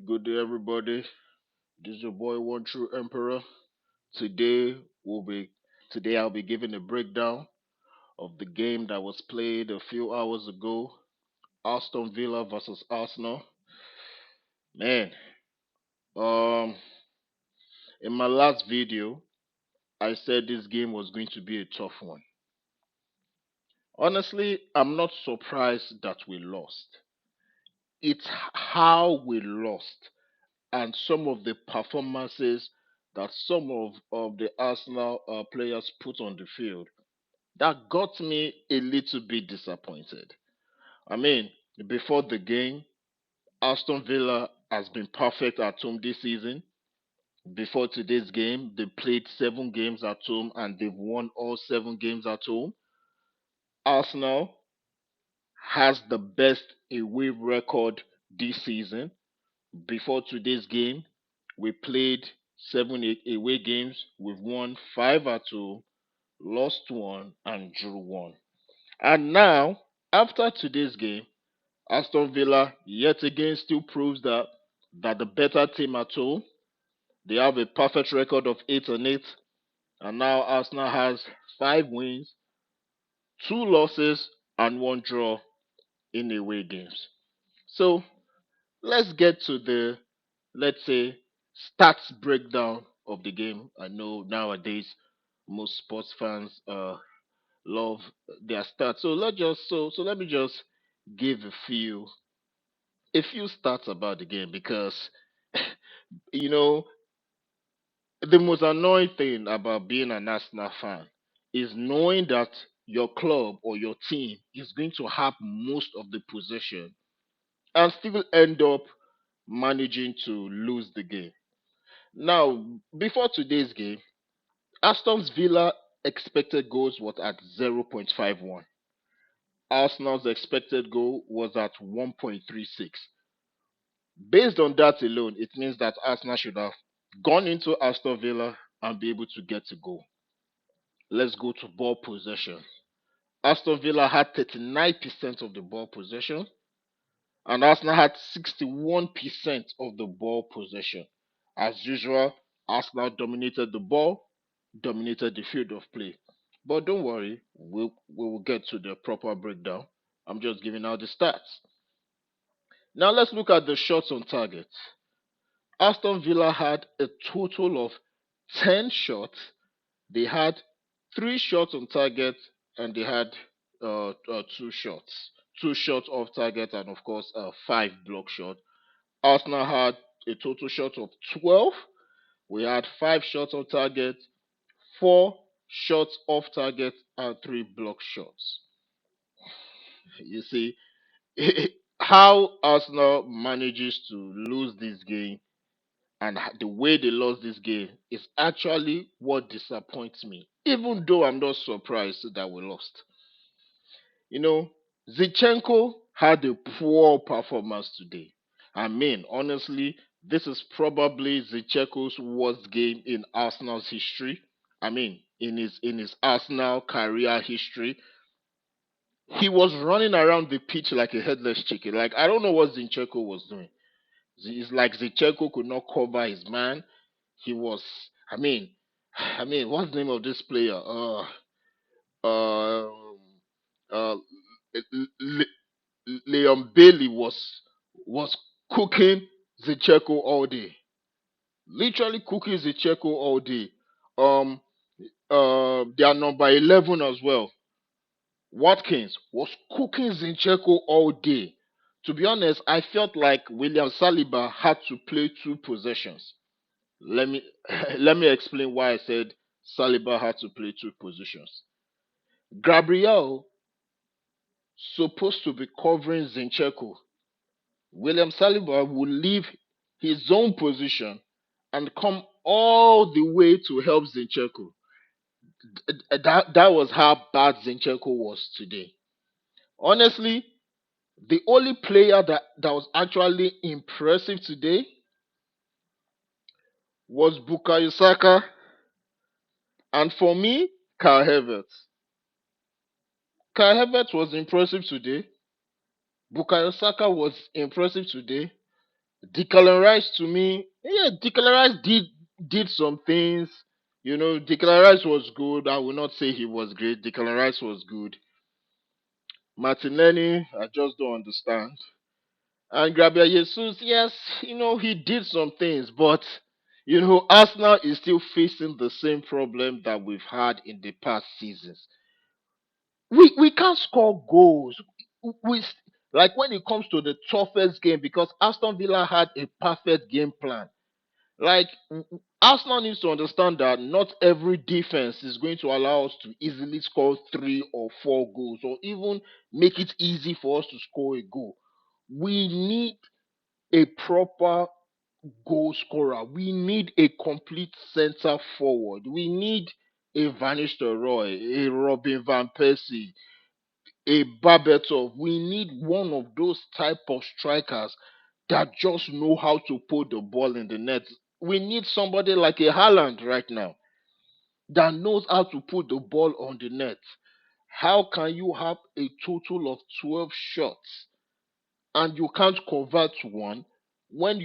Good day, everybody. This is your boy, One True Emperor. Today will be today I'll be giving a breakdown of the game that was played a few hours ago. Aston Villa versus Arsenal. Man, um, in my last video, I said this game was going to be a tough one. Honestly, I'm not surprised that we lost. It's how we lost and some of the performances that some of the Arsenal players put on the field that got me a little bit disappointed. I mean, before the game, Aston Villa has been perfect at home this season. Before today's game, they played 7 games at home and they've won all 7 games at home. Arsenal has the best away record this season. Before today's game, we played 7 away games. We've won 5 at 2, lost 1, and drew 1. And now, after today's game, Aston Villa yet again still proves that the better team at home. They have a perfect record of 8-8, and now Arsenal has 5 wins, 2 losses, and 1 draw in away games. So let's get to the, let's say, stats breakdown of the game. I know nowadays most sports fans love their stats. So let me just give a few stats about the game because you know the most annoying thing about being an Arsenal fan is knowing that your club or your team is going to have most of the possession and still end up managing to lose the game. Now, before today's game, Aston Villa expected goals was at 0.51. Arsenal's expected goal was at 1.36. Based on that alone, it means that Arsenal should have gone into Aston Villa and be able to get a goal. Let's go to ball possession. Aston Villa had 39% of the ball possession, and Arsenal had 61% of the ball possession. As usual, Arsenal dominated the ball, dominated the field of play. But don't worry, we will get to the proper breakdown. I'm just giving out the stats. Now let's look at the shots on target. Aston Villa had a total of 10 shots. They had 3 shots on target and they had 2 shots. 2 shots off target and, of course, 5 block shots. Arsenal had a total shot of 12. We had 5 shots on target, 4 shots off target, and 3 block shots. You see, how Arsenal manages to lose this game and the way they lost this game is actually what disappoints me, even though I'm not surprised that we lost. You know, Zichenko had a poor performance today. I mean, honestly, this is probably Zichenko's worst game in Arsenal's history. I mean, in his Arsenal career history, he was running around the pitch like a headless chicken. Like I don't know what Zinchenko was doing. It's like Zinchenko could not cover his man. He was, I mean, what's the name of this player? Um, uh, Leon Bailey was cooking Zinchenko all day, literally cooking Zinchenko all day. Um, their number 11 as well, Watkins was cooking Zinchenko all day. To be honest, I felt like William Saliba had to play 2 possessions. Let me let me explain why I said Saliba had to play 2 positions. Gabriel supposed to be covering Zinchenko. William Saliba would leave his own position and come all the way to help Zinchenko. That was how bad Zinchenko was today. Honestly, the only player that was actually impressive today was Bukayo Saka, and for me, Kyle Havertz. Kyle Havertz was impressive today. Bukayo Saka was impressive today. Declan Rice to me, yeah, Declan Rice did some things. Declan Rice was good. I will not say he was great. Declan Rice was good. Martinelli, I just don't understand. And Gabriel Jesus, yes, he did some things, but Arsenal is still facing the same problem that we've had in the past seasons. We can't score goals. We like when it comes to the toughest game because Aston Villa had a perfect game plan. Like Arsenal needs to understand that not every defense is going to allow us to easily score 3 or 4 goals or even make it easy for us to score a goal. We need a proper goal scorer. We need a complete center forward. We need a Van Nistelrooy, a Robin van Persie, a Babertov. We need one of those type of strikers that just know how to put the ball in the net. We need somebody like a Haaland right now that knows how to put the ball on the net. How can you have a total of 12 shots and you can't convert one when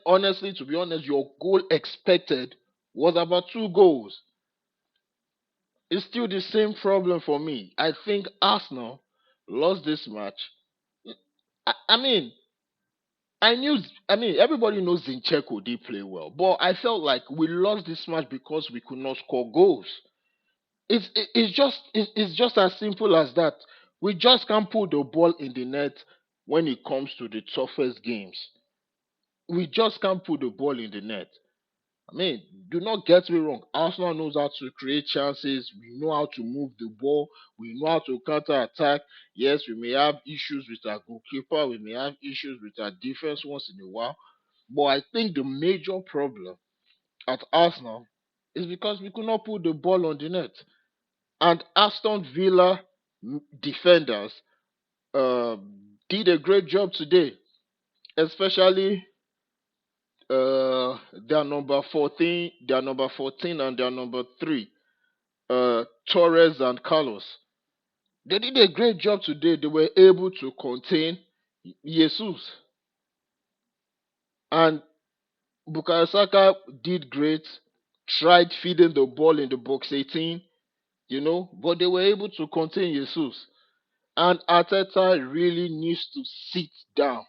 honestly, to be honest, your goal expected was about 2 goals? It's still the same problem for me. I think Arsenal lost this match. I mean, I knew. I mean, everybody knows Zinchenko did play well, but I felt like we lost this match because we could not score goals. It's just as simple as that. We just can't put the ball in the net when it comes to the toughest games. We just can't put the ball in the net. I mean, do not get me wrong. Arsenal knows how to create chances. We know how to move the ball. We know how to counter attack. Yes, we may have issues with our goalkeeper. We may have issues with our defense once in a while. But I think the major problem at Arsenal is because we could not put the ball on the net. And Aston Villa defenders uh, did a great job today, especially their number 14, and their number 3, Torres and Carlos. They did a great job today. They were able to contain Jesus. And Bukayo Saka did great, tried feeding the ball in the box 18, but they were able to contain Jesus. And Arteta really needs to sit down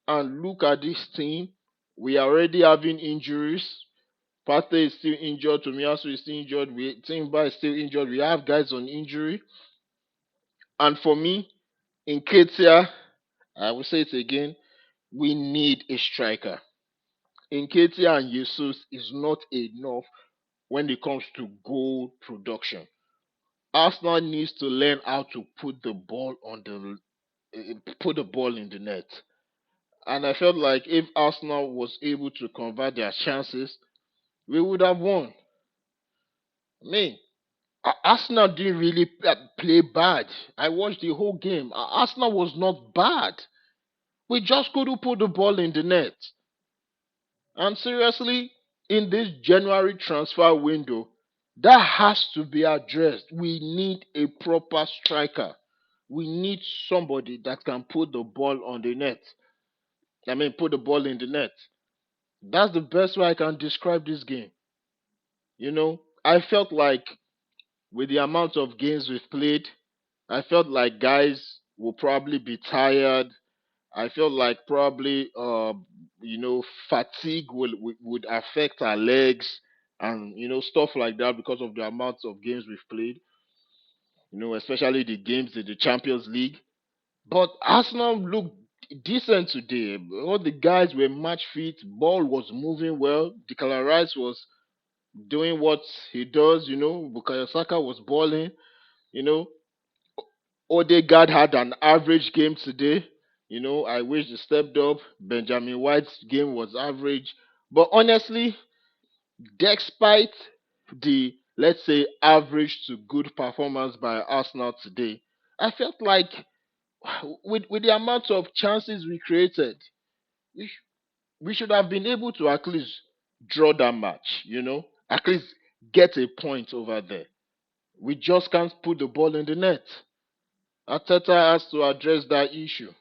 and look at this team. We are already having injuries. Partey is still injured. Tomiyasu is still injured. Timber is still injured. We have guys on injury. And for me, in Ketia, I will say it again, we need a striker. In Ketia and Jesus is not enough when it comes to goal production. Arsenal needs to learn how to put the ball in the net. And I felt like if Arsenal was able to convert their chances, we would have won. I mean, Arsenal didn't really play bad. I watched the whole game. Arsenal was not bad. We just couldn't put the ball in the net. And seriously, in this January transfer window, that has to be addressed. We need a proper striker. We need somebody that can put the ball on the net. I mean, put the ball in the net. That's the best way I can describe this game. I felt like with the amount of games we've played, I felt like guys will probably be tired. I felt like probably fatigue would affect our legs and stuff like that because of the amount of games we've played. Especially the games in the Champions League. But Arsenal looked decent today. All the guys were match fit. Ball was moving well. Declan Rice was doing what he does. Bukayo Saka was balling. You know, Odegaard had an average game today. I wish he stepped up. Benjamin White's game was average. But honestly, despite the, let's say, average to good performance by Arsenal today, I felt like with the amount of chances we created, we, sh- we should have been able to at least draw that match, at least get a point over there. We just can't put the ball in the net. Ateta has to address that issue.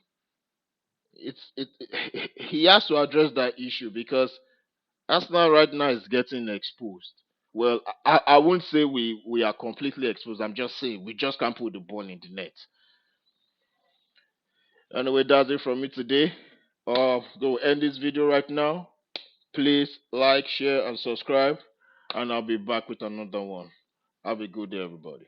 he has to address that issue because Arsenal right now is getting exposed. Well, I won't say we are completely exposed. I'm just saying we just can't put the ball in the net. Anyway, that's it from me today. Go end this video right now. Please like, share, and subscribe, and I'll be back with another one. Have a good day, everybody.